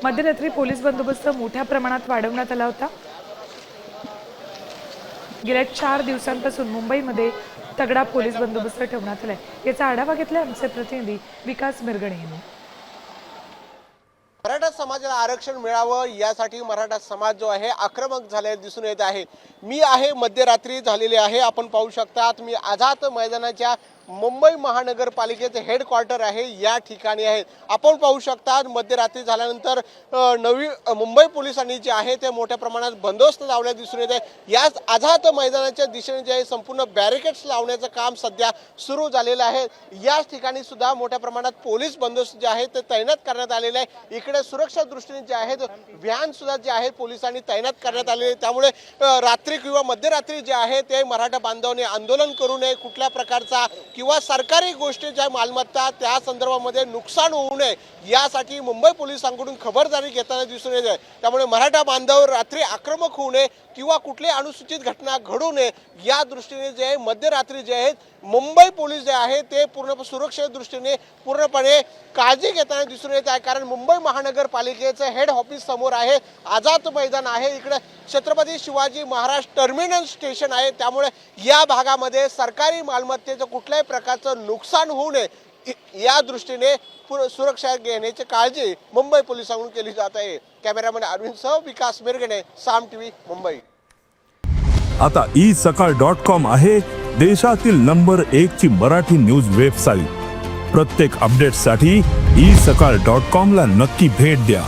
मध्यरात्री पोलीस बंदोबस्त मोठ्या प्रमाणात वाढवण्यात आला होता। गेल्या 4 दिवसांपासून मुंबईमध्ये तगडा पोलीस बंदोबस्त ठेवण्यात आलाय। याचा आढावा घेतला आमचे प्रतिनिधी विकास मिरगणे यांनी। मराठा समाजाला आरक्षण मिळावं यासाठी मराठा समाज जो आहे आक्रमक झालेला दिसून येत आहे। मी आहे मध्यरात्री झालेली आहे, आपण पाहू शकतात मी आझाद मैदानाच्या मुंबई महानगरपालिकेचे हेडक्वार्टर आहे या ठिकाणी आहे। आपण पाहू शकतात मध्यरात्री झाल्यानंतर नवी मुंबई पोलिसांनी जे आहे ते मोठ्या प्रमाणात बंदोबस्त लावल्या दिसून येत आहे। याच आझाद मैदानाच्या दिशेने जे आहे संपूर्ण बॅरिकेड्स लावण्याचं काम सध्या सुरू झालेलं आहे। याच ठिकाणी सुद्धा मोठ्या प्रमाणात पोलीस बंदोबस्त जे आहे ते तैनात करण्यात आलेले आहे। इकडे सुरक्षा दृष्टीने जे आहेत व्हॅन सुद्धा जे आहे पोलिसांनी तैनात करण्यात आलेले, त्यामुळे रात्री किंवा मध्यरात्री जे आहे ते मराठा बांधवांनी आंदोलन करू नये, कुठल्या प्रकारचा किंवा सरकारी गोष्टी ज्या मालमत्ता त्या संदर्भामध्ये नुकसान होऊ नये यासाठी मुंबई पोलिसांकडून खबरदारी घेताना दिसून येत आहे। त्यामुळे मराठा बांधव रात्री आक्रमक होऊ नये किंवा कुठली अनुसूचित घटना घडू नये या दृष्टीने जे आहे मध्यरात्री जे आहेत मुंबई पोलीस जे आहे ते पूर्ण सुरक्षेच्या दृष्टीने पूर्णपणे काळजी घेताना दिसून येत आहे। कारण मुंबई महानगरपालिकेचं हेड ऑफिस समोर आहे, आझाद मैदान आहे, इकडे छत्रपती शिवाजी महाराज टर्मिनल स्टेशन आहे, त्यामुळे या भागामध्ये सरकारी मालमत्तेचं कुठल्याही प्रकारचं नुकसान होऊ नये या दृष्टीने सुरक्षा घेण्याची काळजी मुंबई पोलिसांकडून केली जात आहे। कॅमेरामॅन अरविंद सह विकास मिरगणे, साम टीव्ही, मुंबई। आता isakal.com आहे देशातील नंबर 1 ची मराठी न्यूज वेबसाईट। प्रत्येक अपडेटसाठी isakal.com ला नक्की भेट द्या।